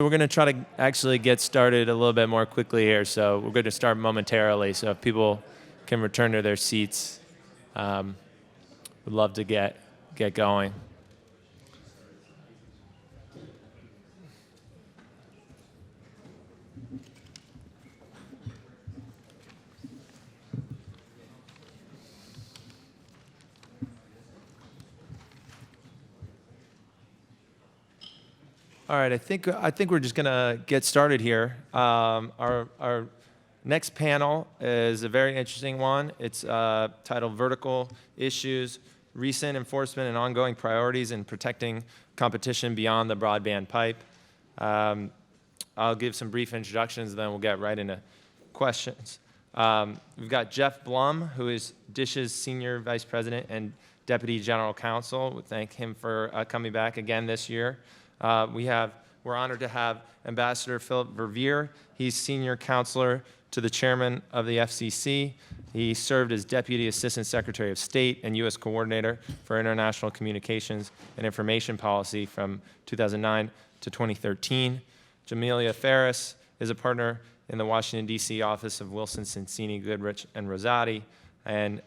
We're going to try to actually get started a little bit more quickly here, so we're going to start momentarily. So if people can return to their seats, we'd love to get going. All right, I think we're just gonna get started here. Our next panel is a very interesting one. It's titled "Vertical Issues: Recent Enforcement and Ongoing Priorities in Protecting Competition Beyond the Broadband Pipe." I'll give some brief introductions, then we'll get right into questions. We've got Jeff Blum, who is Dish's Senior Vice President and Deputy General Counsel. We thank him for coming back again this year. We're honored to have Ambassador Philip Verveer. He's Senior Counselor to the Chairman of the FCC. He served as Deputy Assistant Secretary of State and U.S. Coordinator for International Communications and Information Policy from 2009 to 2013. Jamelia Ferris is a partner in the Washington, D.C. office of Wilson Sonsini, Goodrich, and Rosati. And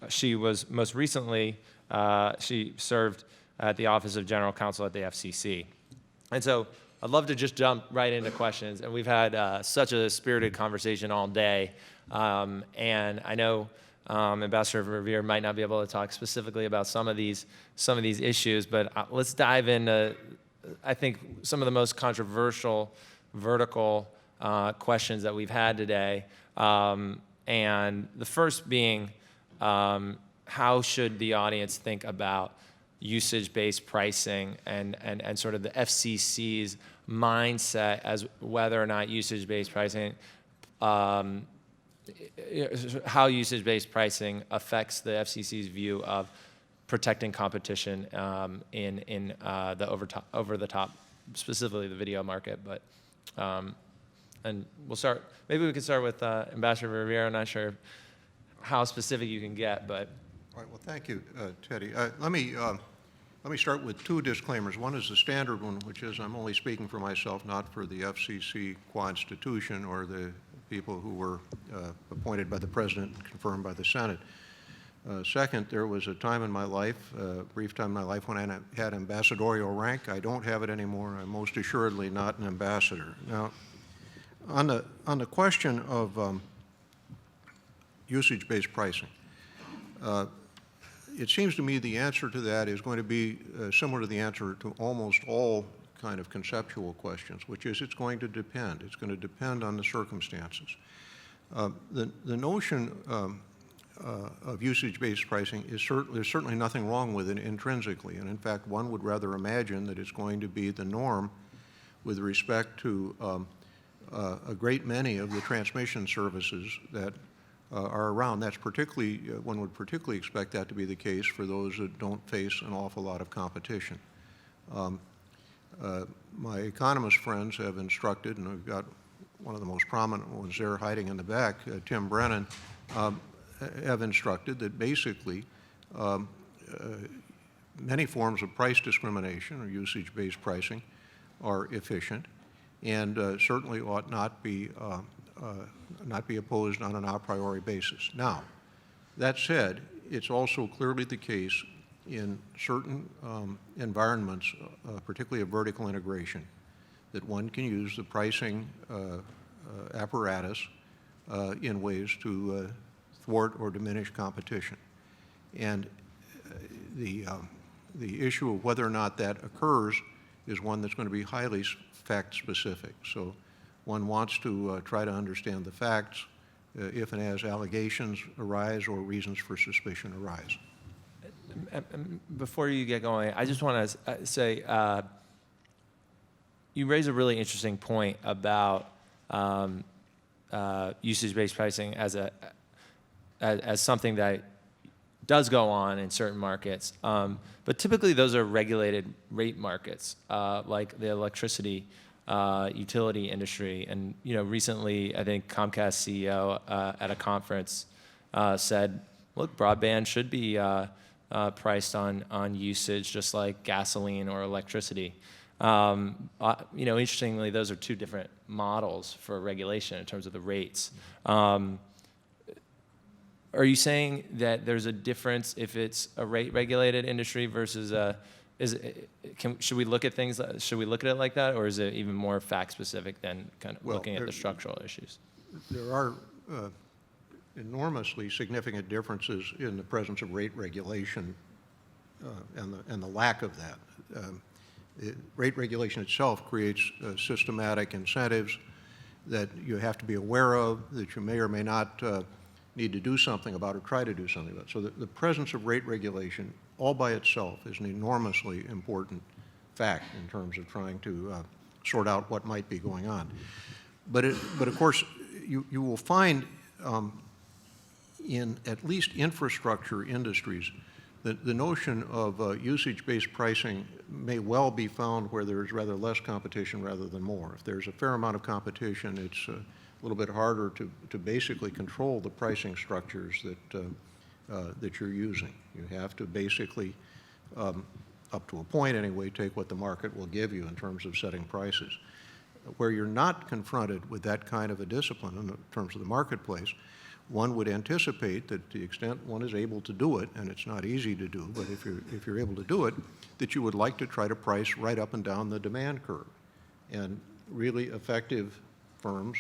she was most recently, she served at the Office of General Counsel at the FCC. And so I'd love to just jump right into questions. And we've had such a spirited conversation all day. And I know Ambassador Verveer might not be able to talk specifically about some of these issues, but let's dive into, I think, some of the most controversial vertical questions that we've had today. And the first being, how should the audience think about usage-based pricing and sort of the FCC's mindset as whether or not usage-based pricing, how usage-based pricing affects the FCC's view of protecting competition in the over-the-top, specifically the video market. But and we'll start. Maybe we could start with Ambassador Verveer. I'm not sure how specific you can get, but. All right. Well, thank you, Teddy. Let me start with two disclaimers. One is the standard one, which is I'm only speaking for myself, not for the FCC Constitution or the people who were appointed by the President and confirmed by the Senate. Second, there was a time in my life, a brief time in my life, when I had ambassadorial rank. I don't have it anymore. I'm most assuredly not an ambassador. Now, on the question of usage-based pricing, it seems to me the answer to that is going to be similar to the answer to almost all kind of conceptual questions, which is it's going to depend. It's going to depend on the circumstances. The notion of usage-based pricing is there's certainly nothing wrong with it intrinsically, and in fact, one would rather imagine that it's going to be the norm with respect to a great many of the transmission services that are around. That's particularly, one would particularly expect that to be the case for those that don't face an awful lot of competition. My economist friends have instructed, and we've got one of the most prominent ones there hiding in the back, Tim Brennan, have instructed that basically many forms of price discrimination or usage-based pricing are efficient and certainly ought not be opposed on an a priori basis. Now, that said, it's also clearly the case in certain environments, particularly of vertical integration, that one can use the pricing apparatus in ways to thwart or diminish competition. And the issue of whether or not that occurs is one that's going to be highly fact-specific. So one wants to try to understand the facts if and as allegations arise or reasons for suspicion arise. Before you get going, I just want to say you raise a really interesting point about usage-based pricing as something that does go on in certain markets, but typically those are regulated rate markets, like the electricity utility industry. And recently, I think Comcast CEO at a conference said, "Look, broadband should be priced on usage, just like gasoline or electricity." Interestingly, those are two different models for regulation in terms of the rates. Are you saying that there's a difference if it's a rate-regulated industry versus should we look at things? Should we look at it like that, or is it even more fact-specific than kind of looking at the structural issues? There are enormously significant differences in the presence of rate regulation and the lack of that. Rate regulation itself creates systematic incentives that you have to be aware of, that you may or may not need to do something about or try to do something about. So the presence of rate regulation all by itself is an enormously important fact in terms of trying to sort out what might be going on. But of course, you will find in at least infrastructure industries that the notion of usage-based pricing may well be found where there's rather less competition rather than more. If there's a fair amount of competition, it's a little bit harder to basically control the pricing structures that you're using. You have to basically, up to a point anyway, take what the market will give you in terms of setting prices. Where you're not confronted with that kind of a discipline in terms of the marketplace, one would anticipate that to the extent one is able to do it, and it's not easy to do, but if you're able to do it, that you would like to try to price right up and down the demand curve. And really effective firms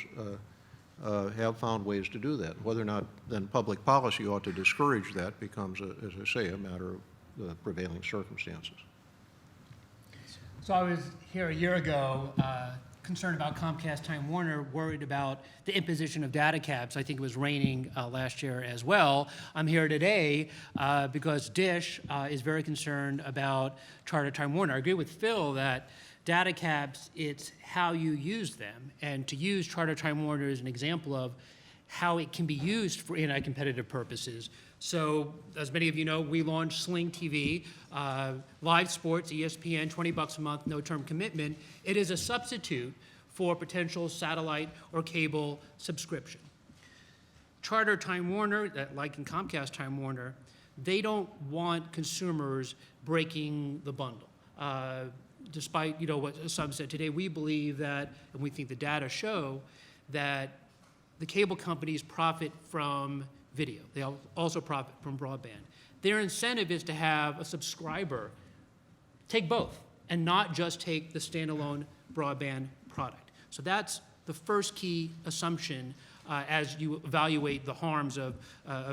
have found ways to do that. Whether or not then public policy ought to discourage that becomes, as I say, a matter of the prevailing circumstances. So I was here a year ago concerned about Comcast Time Warner, worried about the imposition of data caps. I think it was raining last year as well. I'm here today because Dish is very concerned about Charter Time Warner. I agree with Phil that data caps, it's how you use them. And to use Charter Time Warner is an example of how it can be used for anti-competitive purposes. So, as many of you know, we launched Sling TV, live sports, ESPN, $20 a month, no term commitment. It is a substitute for potential satellite or cable subscription. Charter Time Warner, like in Comcast Time Warner, they don't want consumers breaking the bundle. Despite what some said today, we believe that, and we think the data show, that the cable companies profit from video. They also profit from broadband. Their incentive is to have a subscriber take both and not just take the standalone broadband product. So that's the first key assumption as you evaluate the harms of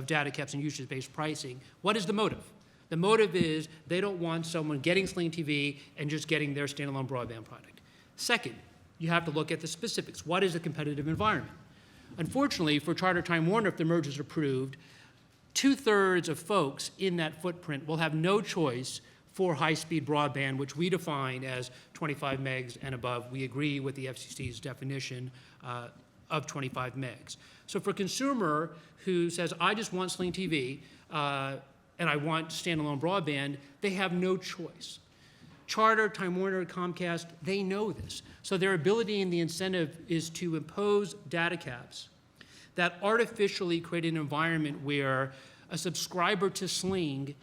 data caps and usage-based pricing. What is the motive? The motive is they don't want someone getting Sling TV and just getting their standalone broadband product. Second, you have to look at the specifics. What is a competitive environment? Unfortunately, for Charter Time Warner, if the merger is approved, 2/3 of folks in that footprint will have no choice for high-speed broadband, which we define as 25 megs and above. We agree with the FCC's definition of 25 megs. So for a consumer who says, I just want Sling TV and I want standalone broadband, they have no choice. Charter, Time Warner, Comcast, they know this. So their ability and the incentive is to impose data caps that artificially create an environment where a subscriber to Sling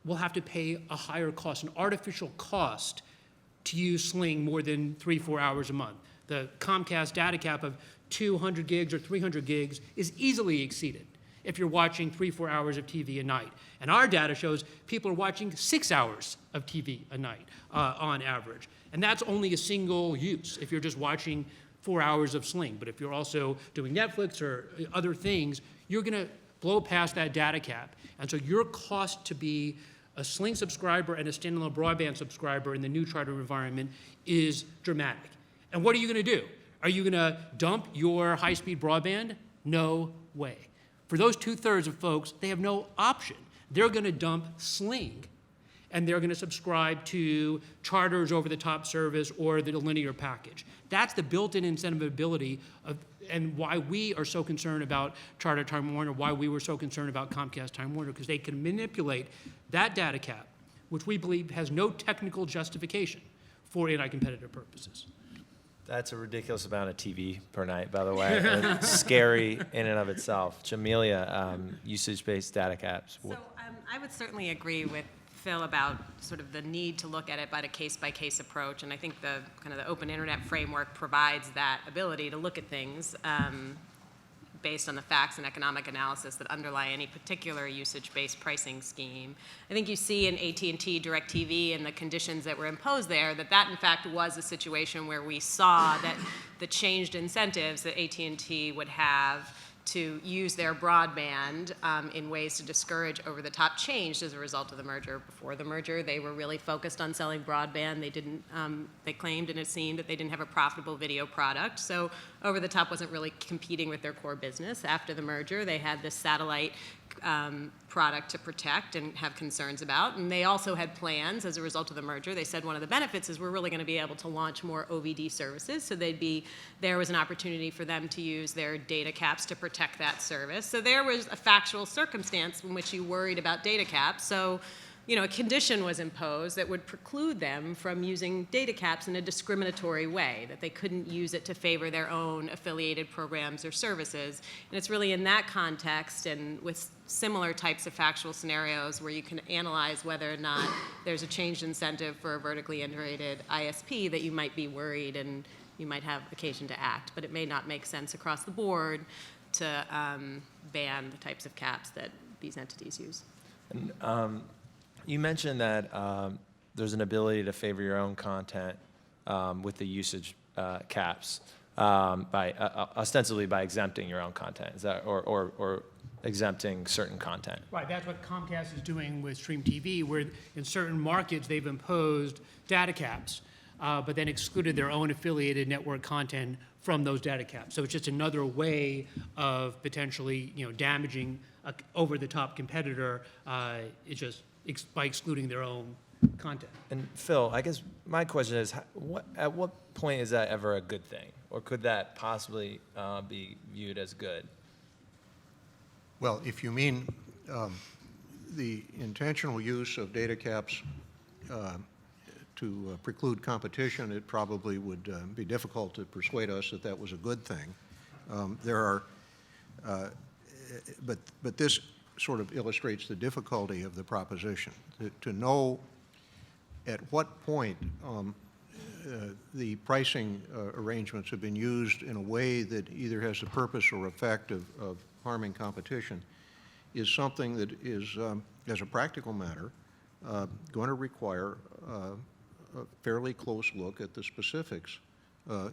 will have to pay a higher cost, an artificial cost to use Sling more than 3-4 hours a month. The Comcast data cap of 200 gigs or 300 gigs is easily exceeded if you're watching 3-4 hours of TV a night. And our data shows people are watching 6 hours of TV a night on average. And that's only a single use if you're just watching 4 hours of Sling. But if you're also doing Netflix or other things, you're gonna blow past that data cap. And so your cost to be a Sling subscriber and a standalone broadband subscriber in the new Charter environment is dramatic. And what are you gonna do? Are you gonna dump your high-speed broadband? No way. For those 2/3 of folks, they have no option. They're gonna dump Sling, and they're gonna subscribe to Charter's over-the-top service or the linear package. That's the built-in incentive ability of, and why we are so concerned about Charter Time Warner, why we were so concerned about Comcast Time Warner, because they can manipulate that data cap, which we believe has no technical justification for anti-competitive purposes. That's a ridiculous amount of TV per night, by the way. It's scary in and of itself. Jamelia, usage-based data caps. So I would certainly agree with Phil about sort of the need to look at it by a case-by-case approach, and I think the kind of the open internet framework provides that ability to look at things based on the facts and economic analysis that underlie any particular usage-based pricing scheme. I think you see in AT&T, DirecTV, and the conditions that were imposed there that in fact was a situation where we saw that the changed incentives that AT&T would have to use their broadband in ways to discourage over-the-top changed as a result of the merger. Before the merger, they were really focused on selling broadband. They didn't. They claimed, and it seemed, that they didn't have a profitable video product. So over-the-top wasn't really competing with their core business. After the merger, they had this satellite product to protect and have concerns about. And they also had plans as a result of the merger. They said one of the benefits is we're really going to be able to launch more OVD services. So there was an opportunity for them to use their data caps to protect that service. So there was a factual circumstance in which you worried about data caps. So, a condition was imposed that would preclude them from using data caps in a discriminatory way, that they couldn't use it to favor their own affiliated programs or services. And it's really in that context and with similar types of factual scenarios where you can analyze whether or not there's a changed incentive for a vertically integrated ISP that you might be worried and you might have occasion to act. But it may not make sense across the board to ban the types of caps that these entities use. And, you mentioned that there's an ability to favor your own content with the usage caps by ostensibly by exempting your own content. Is that or exempting certain content? Right, that's what Comcast is doing with Stream TV, where in certain markets they've imposed data caps, but then excluded their own affiliated network content from those data caps. So it's just another way of potentially, damaging a over-the-top competitor. It's just by excluding their own content. And Phil, I guess my question is, at what point is that ever a good thing? Or could that possibly be viewed as good? Well, if you mean the intentional use of data caps to preclude competition, it probably would be difficult to persuade us that that was a good thing. But this sort of illustrates the difficulty of the proposition. To know at what point the pricing arrangements have been used in a way that either has the purpose or effect of harming competition is something that is, as a practical matter, going to require a fairly close look at the specifics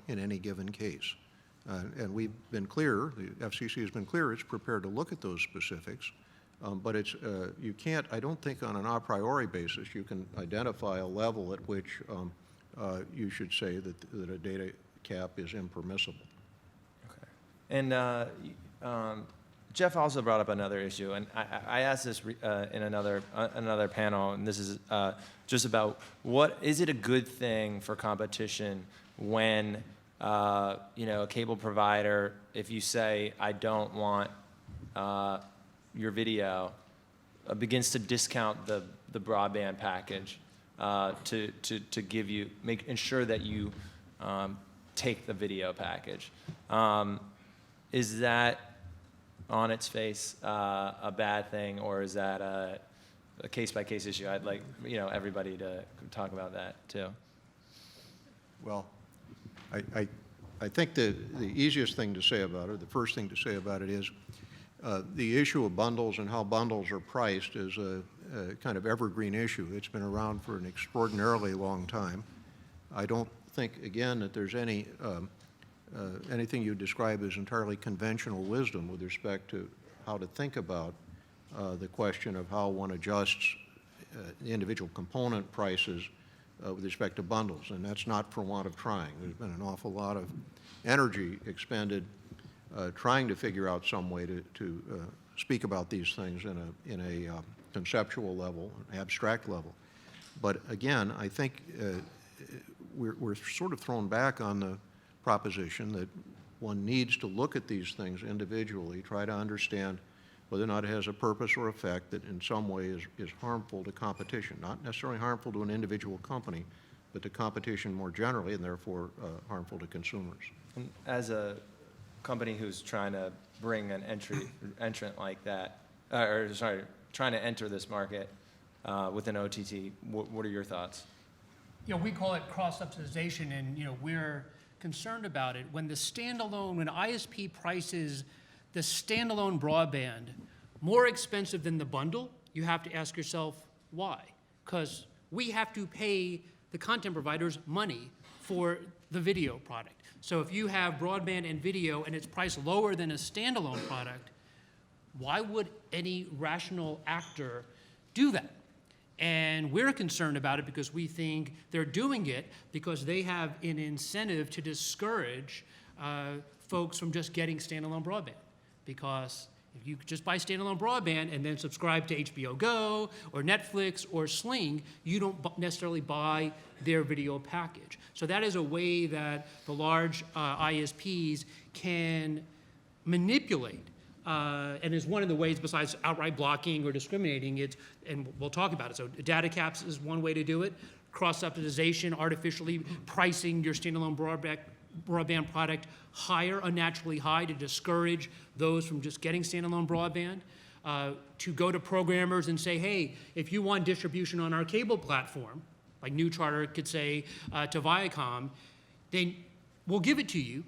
in any given case. And we've been clear, the FCC has been clear, it's prepared to look at those specifics. But it's, you can't, I don't think on an a priori basis, you can identify a level at which you should say that a data cap is impermissible. Okay. And Jeff also brought up another issue, and I asked this in another panel, and this is just about is it a good thing for competition when a cable provider, if you say, I don't want your video, begins to discount the broadband package to give you, ensure that you take the video package. Is that on its face a bad thing, or is that a case-by-case issue? I'd like everybody to talk about that too. Well, I think the easiest thing to say about it, the first thing to say about it is the issue of bundles and how bundles are priced is a kind of evergreen issue. It's been around for an extraordinarily long time. I don't think, again, that there's anything you describe as entirely conventional wisdom with respect to how to think about the question of how one adjusts the individual component prices with respect to bundles, and that's not for want of trying. There's been an awful lot of energy expended trying to figure out some way to speak about these things in a conceptual level, an abstract level. But again, I think we're sort of thrown back on the proposition that one needs to look at these things individually, try to understand whether or not it has a purpose or effect that in some way is harmful to competition, not necessarily harmful to an individual company, but to competition more generally, and therefore harmful to consumers. And as a company who's trying to bring an entrant like that, trying to enter this market, within OTT. What are your thoughts? We call it cross-subsidization, and, we're concerned about it. When ISP prices the standalone broadband more expensive than the bundle, you have to ask yourself why. Because we have to pay the content providers money for the video product. So if you have broadband and video and it's priced lower than a standalone product, why would any rational actor do that? And we're concerned about it because we think they're doing it because they have an incentive to discourage folks from just getting standalone broadband. Because if you just buy standalone broadband and then subscribe to HBO Go or Netflix or Sling, you don't necessarily buy their video package. So that is a way that the large ISPs can manipulate, and is one of the ways besides outright blocking or discriminating, and we'll talk about it. So data caps is one way to do it. Cross-subsidization, artificially pricing your standalone broadband product higher, unnaturally high, to discourage those from just getting standalone broadband, to go to programmers and say, hey, if you want distribution on our cable platform, like New Charter could say to Viacom, then we'll give it to you,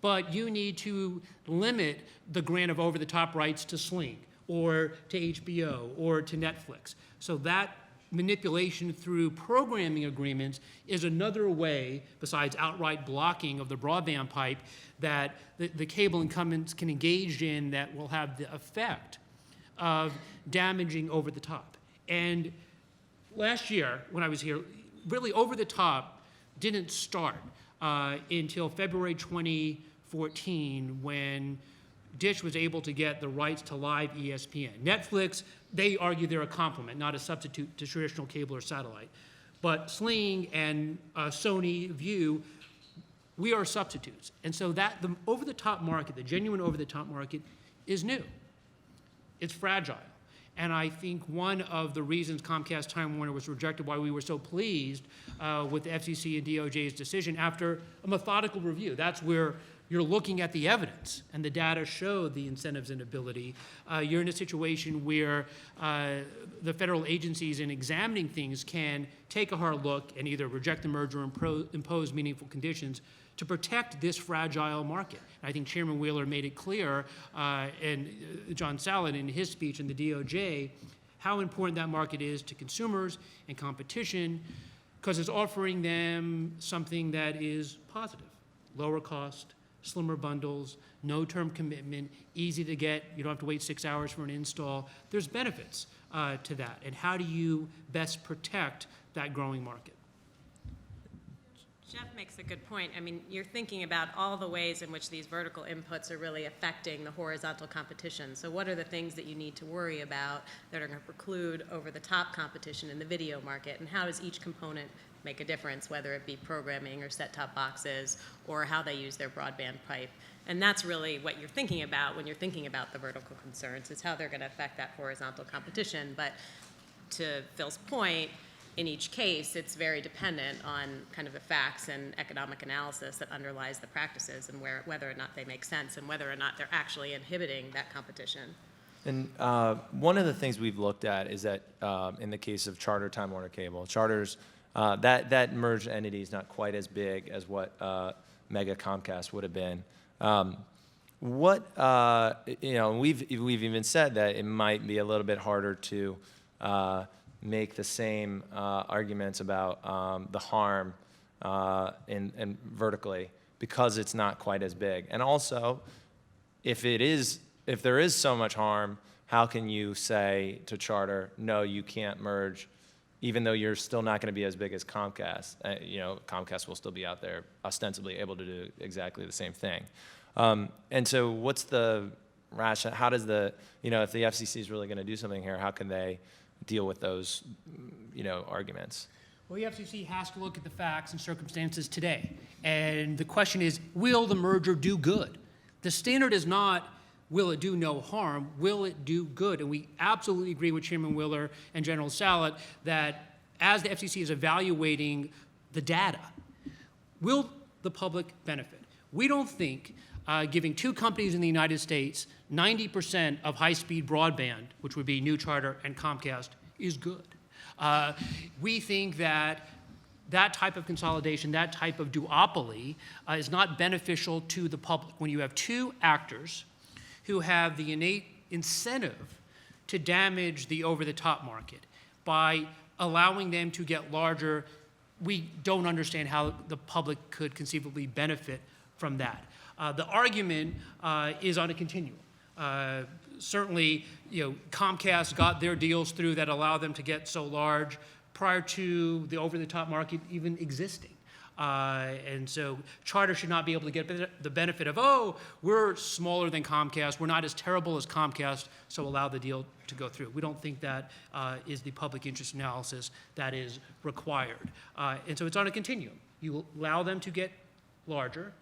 but you need to limit the grant of over-the-top rights to Sling or to HBO or to Netflix. So that manipulation through programming agreements is another way, besides outright blocking of the broadband pipe, that the cable incumbents can engage in that will have the effect of damaging over the top. And last year, when I was here, really over the top didn't start until February 2014, when Dish was able to get the rights to live ESPN. Netflix, they argue they're a complement, not a substitute to traditional cable or satellite. But Sling and Sony View, we are substitutes. And so that the over-the-top market, the genuine over-the-top market, is new. It's fragile. And I think one of the reasons Comcast Time Warner was rejected, why we were so pleased with the FCC and DOJ's decision after a methodical review. That's where you're looking at the evidence, and the data show the incentives and ability. You're in a situation where the federal agencies in examining things can take a hard look and either reject the merger or impose meaningful conditions to protect this fragile market. And I think Chairman Wheeler made it clear, and John Salad in his speech in the DOJ, how important that market is to consumers and competition, because it's offering them something that is positive: lower cost, slimmer bundles, no term commitment, easy to get, you don't have to wait 6 hours for an install. There's benefits to that. And how do you best protect that growing market? Jeff makes a good point. I mean, you're thinking about all the ways in which these vertical inputs are really affecting the horizontal competition. So what are the things that you need to worry about that are going to preclude over-the-top competition in the video market? And how does each component make a difference, whether it be programming or set-top boxes or how they use their broadband pipe? And that's really what you're thinking about when you're thinking about the vertical concerns, is how they're going to affect that horizontal competition. But to Phil's point, in each case, it's very dependent on kind of the facts and economic analysis that underlies the practices and whether or not they make sense and whether or not they're actually inhibiting that competition. And one of the things we've looked at is that in the case of Charter, Time Warner Cable, Charter's, that merged entity is not quite as big as what Mega Comcast would have been. We've even said that it might be a little bit harder to make the same arguments about the harm in vertically, because it's not quite as big. And also, if there is so much harm, how can you say to Charter, no, you can't merge, even though you're still not going to be as big as Comcast? Comcast will still be out there ostensibly able to do exactly the same thing. And so what's the rationale? How does if the FCC is really going to do something here, how can they deal with those, arguments? Well, the FCC has to look at the facts and circumstances today. And the question is, will the merger do good? The standard is not, will it do no harm? Will it do good? And we absolutely agree with Chairman Wheeler and General Salad that as the FCC is evaluating the data, will the public benefit? We don't think giving two companies in the United States 90% of high-speed broadband, which would be New Charter and Comcast, is good. We think that that type of consolidation, that type of duopoly is not beneficial to the public. When you have two actors who have the innate incentive to damage the over-the-top market by allowing them to get larger, we don't understand how the public could conceivably benefit from that. The argument is on a continuum. Certainly, Comcast got their deals through that allow them to get so large prior to the over-the-top market even existing. And so Charter should not be able to get the benefit of, oh, we're smaller than Comcast, we're not as terrible as Comcast, so allow the deal to go through. We don't think that is the public interest analysis that is required. And so it's on a continuum. You allow them to get larger.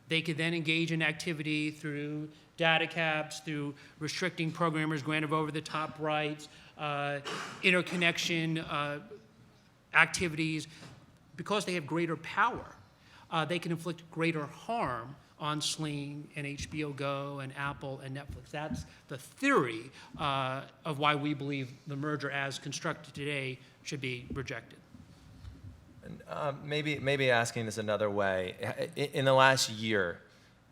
They could then engage in activity through data caps, through restricting programmers' grant of over-the-top rights, interconnection activities. Because they have greater power, they can inflict greater harm on Sling and HBO Go and Apple and Netflix. That's the theory of why we believe the merger as constructed today should be rejected. Maybe asking this another way. In the last year,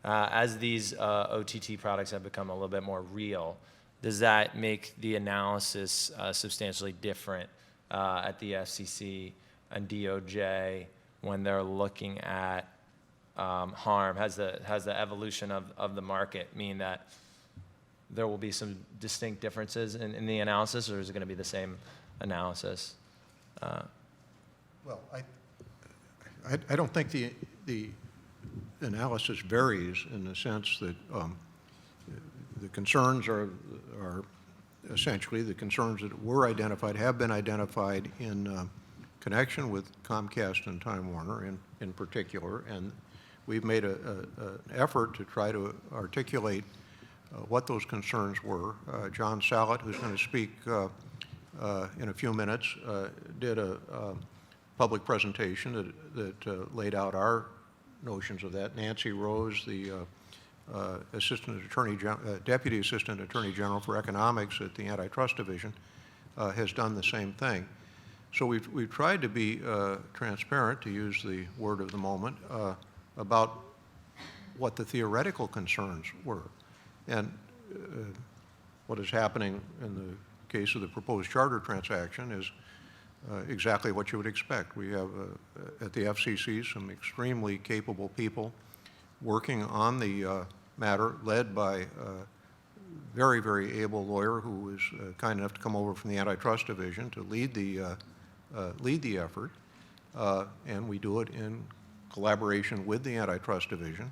as these OTT products have become a little bit more real, does that make the analysis substantially different at the FCC and DOJ when they're looking at harm? Has the evolution of the market mean that there will be some distinct differences in the analysis, or is it going to be the same analysis? Well, I don't think the analysis varies in the sense that the concerns are essentially the concerns that were identified, have been identified in connection with Comcast and Time Warner in particular, and we've made an effort to try to articulate what those concerns were. John Sallet, who's going to speak in a few minutes, did a public presentation that laid out our notions of that. Nancy Rose, the Deputy Assistant Attorney General for Economics at the Antitrust Division, has done the same thing. So we've tried to be transparent, to use the word of the moment, about what the theoretical concerns were. And what is happening in the case of the proposed charter transaction is exactly what you would expect. We have at the FCC some extremely capable people working on the matter, led by a very, very able lawyer who was kind enough to come over from the Antitrust Division to lead the effort, and we do it in collaboration with the Antitrust Division.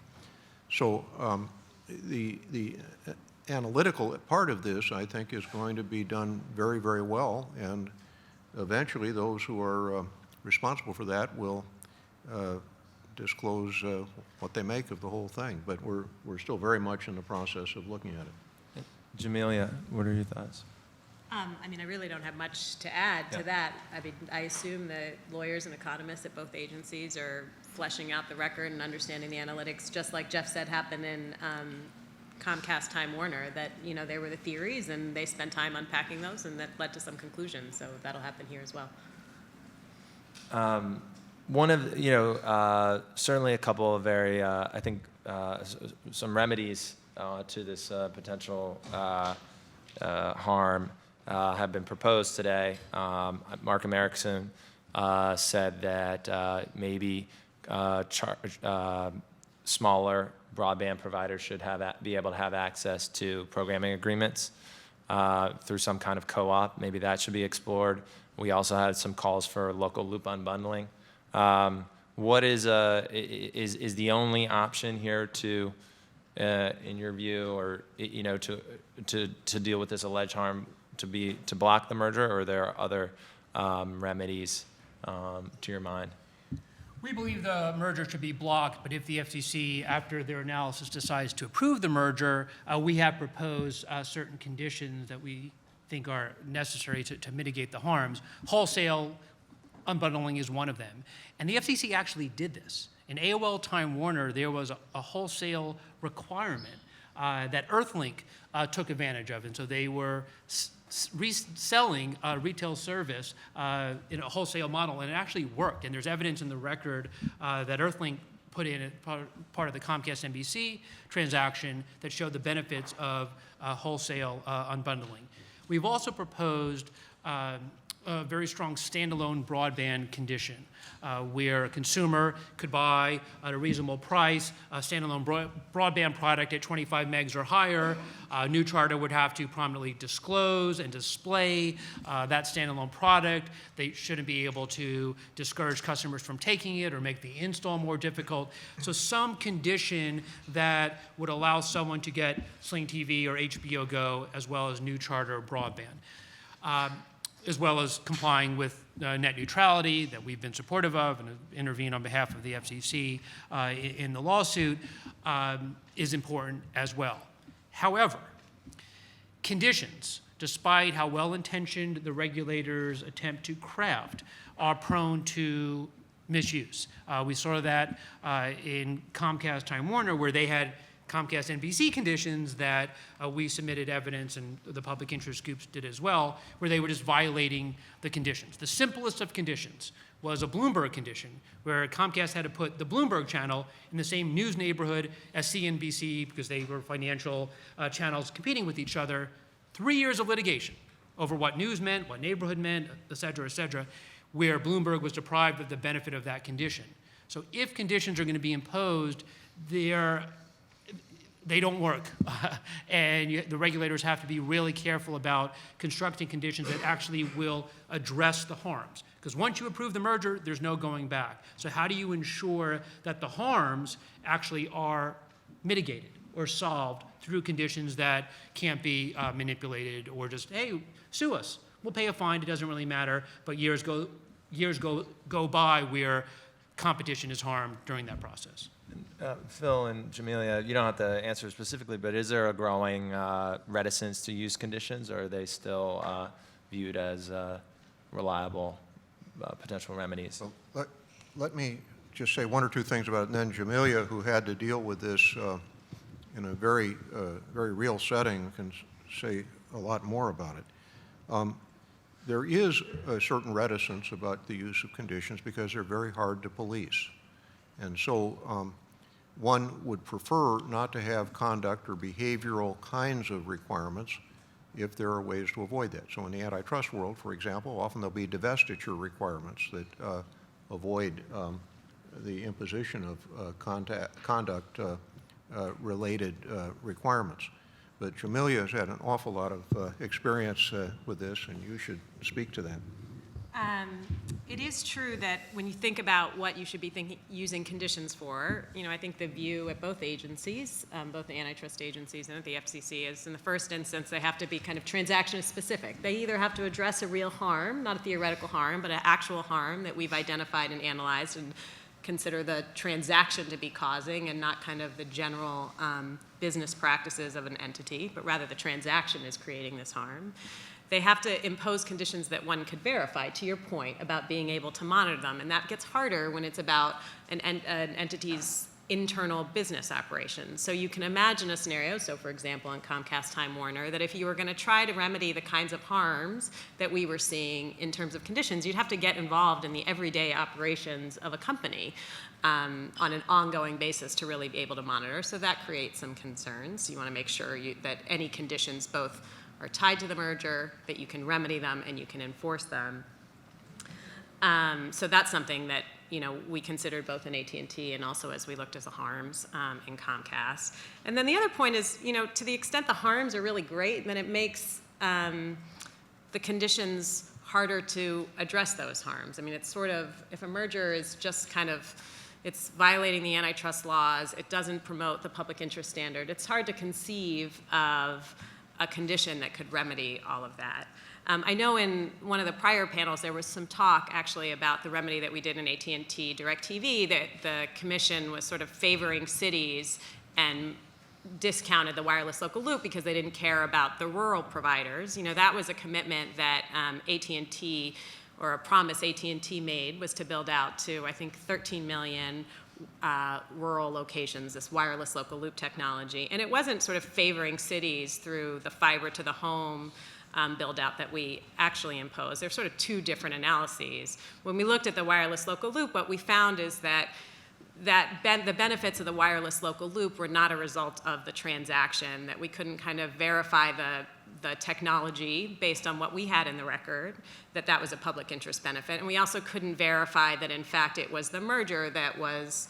So the analytical part of this, I think, is going to be done very, very well, and eventually those who are responsible for that will disclose what they make of the whole thing. But we're still very much in the process of looking at it. Jamelia, what are your thoughts? I mean, I really don't have much to add to that. I mean, I assume that lawyers and economists at both agencies are fleshing out the record and understanding the analytics, just like Jeff said happened in Comcast Time Warner, that, there were the theories and they spent time unpacking those and that led to some conclusions. So that'll happen here as well. One of, certainly a couple of very, I think, some remedies to this potential harm have been proposed today. Markham Erickson said that maybe smaller broadband providers should be able to have access to programming agreements through some kind of co-op. Maybe that should be explored. We also had some calls for local loop unbundling. What is the only option here to, in your view, or to deal with this alleged harm, to block the merger, or are there other remedies to your mind? We believe the merger should be blocked, but if the FCC, after their analysis, decides to approve the merger, we have proposed certain conditions that we think are necessary to mitigate the harms. Wholesale unbundling is one of them. And the FCC actually did this. In AOL Time Warner, there was a wholesale requirement that Earthlink took advantage of. And so they were reselling retail service in a wholesale model, and it actually worked. And there's evidence in the record that Earthlink put in part of the Comcast NBC transaction that showed the benefits of wholesale unbundling. We've also proposed a very strong standalone broadband condition where a consumer could buy at a reasonable price a standalone broadband product at 25 megs or higher. New Charter would have to prominently disclose and display that standalone product. They shouldn't be able to discourage customers from taking it or make the install more difficult. So some condition that would allow someone to get Sling TV or HBO Go as well as New Charter broadband. As well as complying with net neutrality that we've been supportive of and intervene on behalf of the FCC in the lawsuit, is important as well. However, conditions, despite how well-intentioned the regulators attempt to craft, are prone to misuse. We saw that in Comcast Time Warner, where they had Comcast NBC conditions that we submitted evidence, and the public interest groups did as well, where they were just violating the conditions. The simplest of conditions was a Bloomberg condition, where Comcast had to put the Bloomberg channel in the same news neighborhood as CNBC because they were financial channels competing with each other. 3 years of litigation over what news meant, what neighborhood meant, et cetera, where Bloomberg was deprived of the benefit of that condition. So if conditions are going to be imposed, they don't work. And the regulators have to be really careful about constructing conditions that actually will address the harms. Because once you approve the merger, there's no going back. So how do you ensure that the harms actually are mitigated or solved through conditions that can't be manipulated or just, hey, sue us. We'll pay a fine. It doesn't really matter. But years go by where competition is harmed during that process. Phil and Jamelia, you don't have to answer specifically, but is there a growing reticence to use conditions, or are they still viewed as reliable potential remedies? Well, let me just say one or two things about it, and then Jamelia, who had to deal with this in a very real setting, can say a lot more about it. There is a certain reticence about the use of conditions because they're very hard to police. And so one would prefer not to have conduct or behavioral kinds of requirements if there are ways to avoid that. So in the antitrust world, for example, often there'll be divestiture requirements that avoid the imposition of conduct-related requirements. But Jamelia has had an awful lot of experience with this, and you should speak to that. It is true that when you think about what you should be using conditions for, I think the view at both agencies, both the antitrust agencies and at the FCC, is in the first instance they have to be kind of transaction specific. They either have to address a real harm, not a theoretical harm, but an actual harm that we've identified and analyzed and consider the transaction to be causing, and not kind of the general business practices of an entity, but rather the transaction is creating this harm. They have to impose conditions that one could verify, to your point, about being able to monitor them. And that gets harder when it's about an entity's internal business operations. So you can imagine a scenario, so for example, in Comcast Time Warner, that if you were going to try to remedy the kinds of harms that we were seeing in terms of conditions, you'd have to get involved in the everyday operations of a company on an ongoing basis to really be able to monitor. So that creates some concerns. You want to make sure that any conditions both are tied to the merger, that you can remedy them and you can enforce them. So that's something that we considered both in AT&T and also as we looked at the harms in Comcast. And then the other point is, to the extent the harms are really great, then it makes the conditions harder to address those harms. I mean, it's sort of, if a merger is just kind of, it's violating the antitrust laws, it doesn't promote the public interest standard, it's hard to conceive of a condition that could remedy all of that. I know in one of the prior panels there was some talk actually about the remedy that we did in AT&T DirecTV, that the commission was sort of favoring cities and discounted the wireless local loop because they didn't care about the rural providers. That was a commitment that AT&T, or a promise AT&T made, was to build out to, I think, 13 million rural locations, this wireless local loop technology. And it wasn't sort of favoring cities through the fiber to the home build out that we actually imposed. There's sort of two different analyses. When we looked at the wireless local loop, what we found is that the benefits of the wireless local loop were not a result of the transaction, that we couldn't kind of verify the technology based on what we had in the record, that was a public interest benefit. And we also couldn't verify that, in fact, it was the merger that was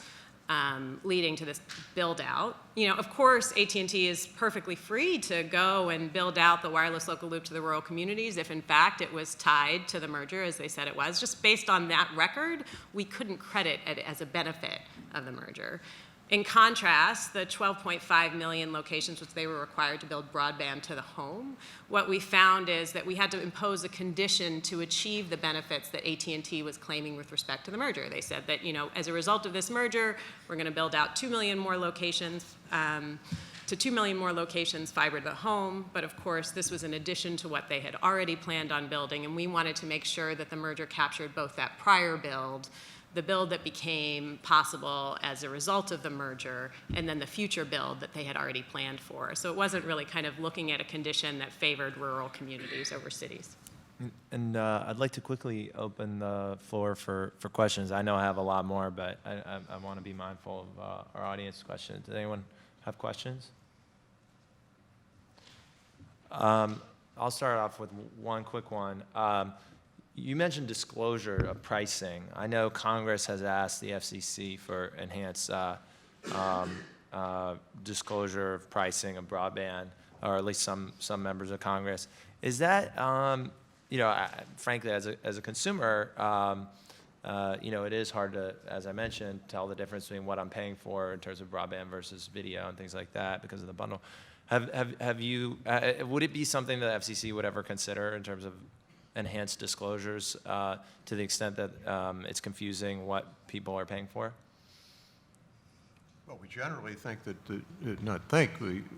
leading to this build out. Of course, AT&T is perfectly free to go and build out the wireless local loop to the rural communities if, in fact, it was tied to the merger, as they said it was. Just based on that record, we couldn't credit it as a benefit of the merger. In contrast, the 12.5 million locations which they were required to build broadband to the home, what we found is that we had to impose a condition to achieve the benefits that AT&T was claiming with respect to the merger. They said that, as a result of this merger, we're going to build out 2 million more locations, to 2 million more locations fiber to the home. But of course, this was in addition to what they had already planned on building, and we wanted to make sure that the merger captured both that prior build, the build that became possible as a result of the merger, and then the future build that they had already planned for. So it wasn't really kind of looking at a condition that favored rural communities over cities. And I'd like to quickly open the floor for questions. I know I have a lot more, but I want to be mindful of our audience questions. Does anyone have questions? I'll start off with one quick one. You mentioned disclosure of pricing. I know Congress has asked the FCC for enhanced disclosure of pricing of broadband, or at least some members of Congress. Is that, frankly, as a consumer, it is hard to, as I mentioned, tell the difference between what I'm paying for in terms of broadband versus video and things like that because of the bundle. Have you? Would it be something that the FCC would ever consider in terms of enhanced disclosures to the extent that it's confusing what people are paying for? Well, we generally think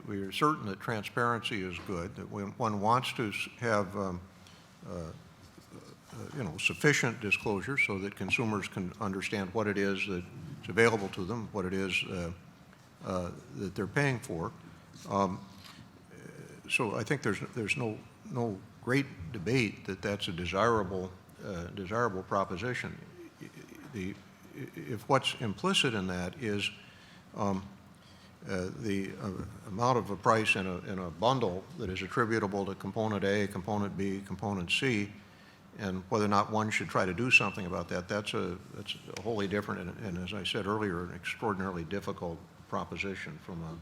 we are certain that transparency is good, that when one wants to have sufficient disclosure so that consumers can understand what it is that's available to them, what it is that they're paying for. So I think there's no great debate that that's a desirable proposition. If what's implicit in that is the amount of a price in a bundle that is attributable to component A, component B, component C, and whether or not one should try to do something about that, that's a wholly different and as I said earlier, an extraordinarily difficult proposition from a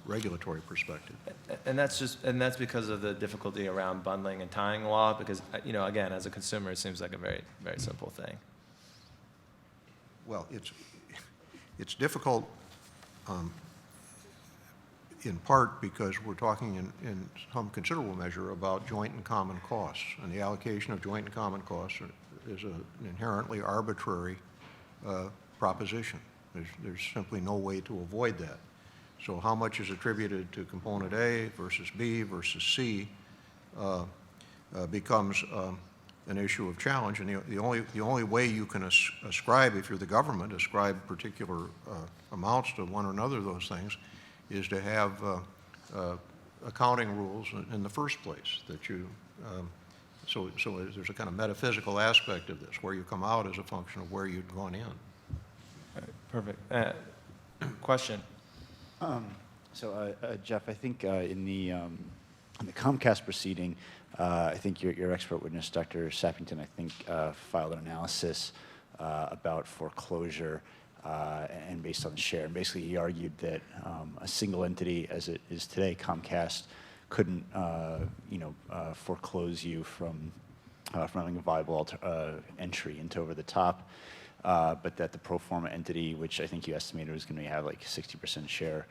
regulatory perspective. And that's because of the difficulty around bundling and tying law, because, again, as a consumer, it seems like a very, very simple thing. Well, it's difficult in part because we're talking in some considerable measure about joint and common costs, and the allocation of joint and common costs is an inherently arbitrary proposition. There's simply no way to avoid that. So how much is attributed to component A versus B versus C becomes an issue of challenge, and the only way you can ascribe, if you're the government, ascribe particular amounts to one or another of those things, is to have accounting rules in the first place. That you so there's a kind of metaphysical aspect of this, where you come out as a function of where you'd gone in. All right, perfect. Question. Jeff, I think in the Comcast proceeding, I think your expert witness, Dr. Sappington, I think filed an analysis about foreclosure and based on the share. And basically, he argued that a single entity, as it is today, Comcast, couldn't, foreclose you from having a viable entry into over the top. But that the pro forma entity, which I think you estimated was going to have like 60% share,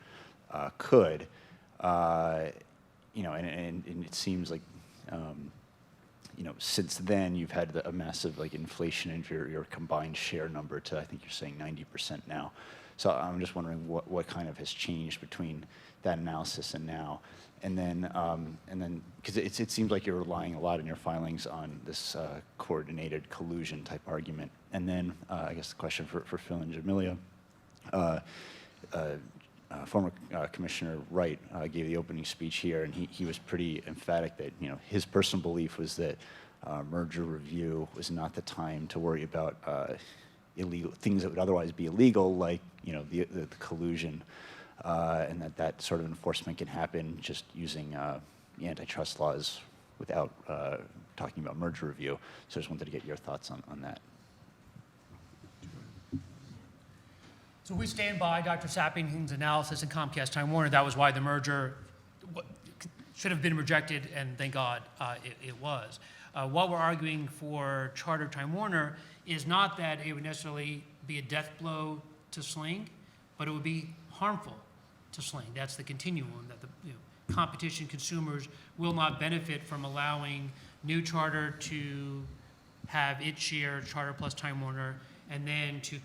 could, and it seems like, since then you've had a massive inflation in your combined share number to, I think you're saying 90% now. So I'm just wondering what kind of has changed between that analysis and now. And then, because it seems like you're relying a lot in your filings on this coordinated collusion type argument. And then, I guess the question for Phil and Jamelia, former Commissioner Wright gave the opening speech here, and he was pretty emphatic that, you know, his personal belief was that merger review was not the time to worry about illegal things that would otherwise be illegal, like, you know, the collusion, and that sort of enforcement can happen just using the antitrust laws without talking about merger review. So I just wanted to get your thoughts on that. So we stand by Dr. Sappington's analysis in Comcast Time Warner. That was why the merger should have been rejected, and thank God it was. What we're arguing for Charter Time Warner is not that it would necessarily be a death blow to Sling, but it would be harmful to Sling. That's the continuum, that the competition consumers will not benefit from allowing new Charter to have its share, Charter plus Time Warner, and then to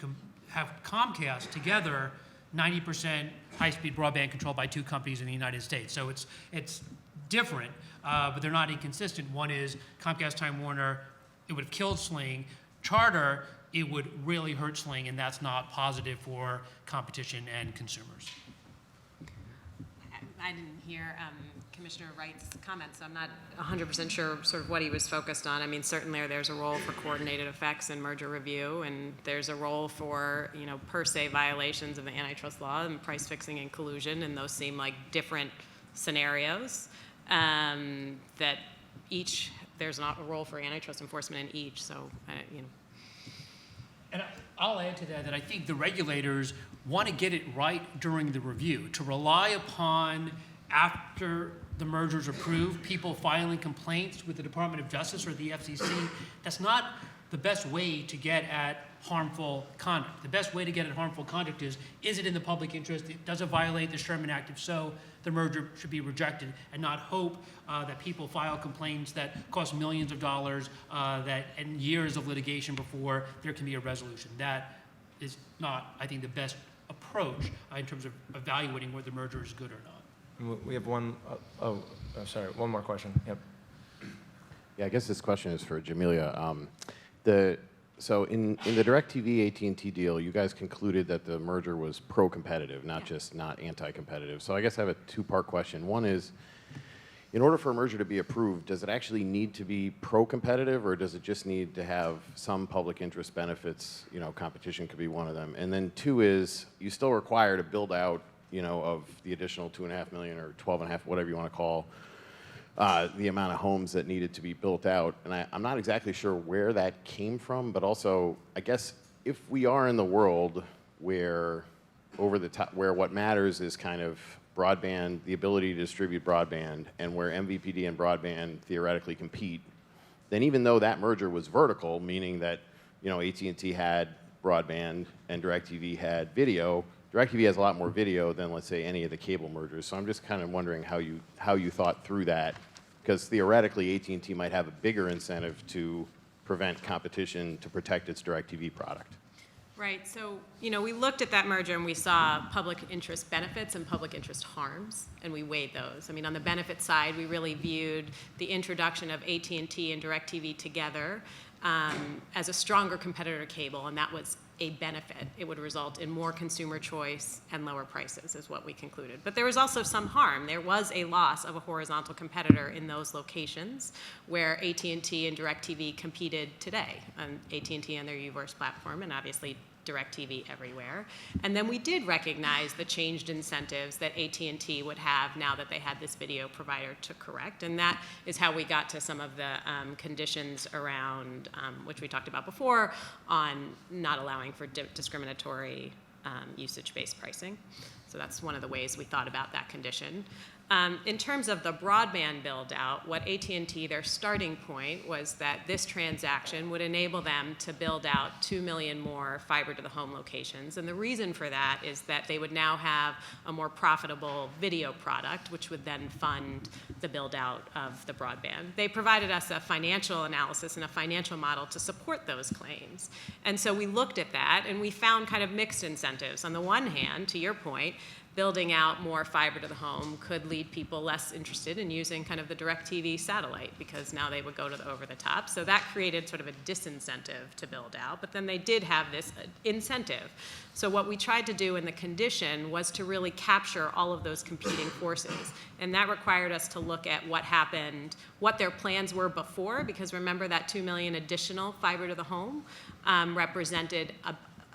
have Comcast together 90% high-speed broadband controlled by two companies in the United States. So it's different, but they're not inconsistent. One is Comcast Time Warner, it would have killed Sling. Charter, it would really hurt Sling, and that's not positive for competition and consumers. I didn't hear Commissioner Wright's comments, so I'm not 100% sure sort of what he was focused on. I mean, certainly there's a role for coordinated effects and merger review, and there's a role for, you know, per se violations of the antitrust law and price fixing and collusion, and those seem like different scenarios that each, there's not a role for antitrust enforcement in each, so, you know. And I'll add to that I think the regulators want to get it right during the review. To rely upon, after the merger is approved, people filing complaints with the Department of Justice or the FCC, that's not the best way to get at harmful conduct. The best way to get at harmful conduct is it in the public interest? Does it violate the Sherman Act? If so, the merger should be rejected, and not hope that people file complaints that cost millions of dollars and years of litigation before there can be a resolution. That is not, I think, the best approach in terms of evaluating whether the merger is good or not. We have one, one more question. Yep. Yeah, I guess this question is for Jamelia. So in the DirecTV AT&T deal, you guys concluded that the merger was pro-competitive, not just not anti-competitive. So I guess I have a two-part question. One is, in order for a merger to be approved, does it actually need to be pro-competitive, or does it just need to have some public interest benefits? You know, competition could be one of them. And then two is, you still require to build out, you know, of the additional 2.5 million or 12.5, whatever you want to call the amount of homes that needed to be built out. And I'm not exactly sure where that came from, but also, I guess, if we are in the world where where what matters is kind of broadband, the ability to distribute broadband, and where MVPD and broadband theoretically compete, then even though that merger was vertical, meaning that, you know, AT&T had broadband and DirecTV had video, DirecTV has a lot more video than, let's say, any of the cable mergers. So I'm just kind of wondering how you thought through that, because theoretically AT&T might have a bigger incentive to prevent competition to protect its DirecTV product. Right, so, you know, we looked at that merger and we saw public interest benefits and public interest harms, and we weighed those. I mean, on the benefit side, we really viewed the introduction of AT&T and DirecTV together as a stronger competitor to cable, and that was a benefit. It would result in more consumer choice and lower prices, is what we concluded. But there was also some harm. There was a loss of a horizontal competitor in those locations where AT&T and DirecTV competed today, AT&T and their UVerse platform, and obviously DirecTV everywhere. And then we did recognize the changed incentives that AT&T would have now that they had this video provider to correct. And that is how we got to some of the conditions around, which we talked about before, on not allowing for discriminatory usage-based pricing. So that's one of the ways we thought about that condition. In terms of the broadband build-out, what AT&T, their starting point was that this transaction would enable them to build out 2 million more fiber-to-the-home locations. And the reason for that is that they would now have a more profitable video product, which would then fund the build-out of the broadband. They provided us a financial analysis and a financial model to support those claims. And so we looked at that, and we found kind of mixed incentives. On the one hand, to your point, building out more fiber to the home could lead people less interested in using kind of the DirecTV satellite, because now they would go to the over-the-top. So that created sort of a disincentive to build out, but then they did have this incentive. So what we tried to do in the condition was to really capture all of those competing forces. And that required us to look at what happened, what their plans were before, because remember that 2 million additional fiber to the home represented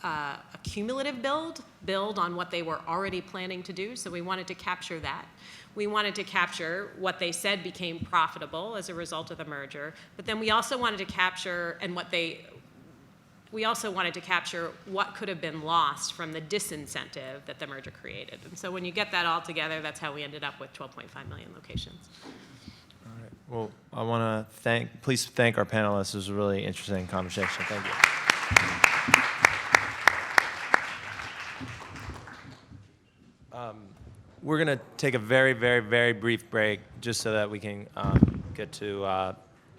a cumulative build on what they were already planning to do. So we wanted to capture that. We wanted to capture what they said became profitable as a result of the merger, but then we also wanted to capture we also wanted to capture what could have been lost from the disincentive that the merger created. And so when you get that all together, that's how we ended up with 12.5 million locations. All right. Well, I want to please thank our panelists. It was a really interesting conversation. Thank you. We're going to take a very, very, very brief break just so that we can get to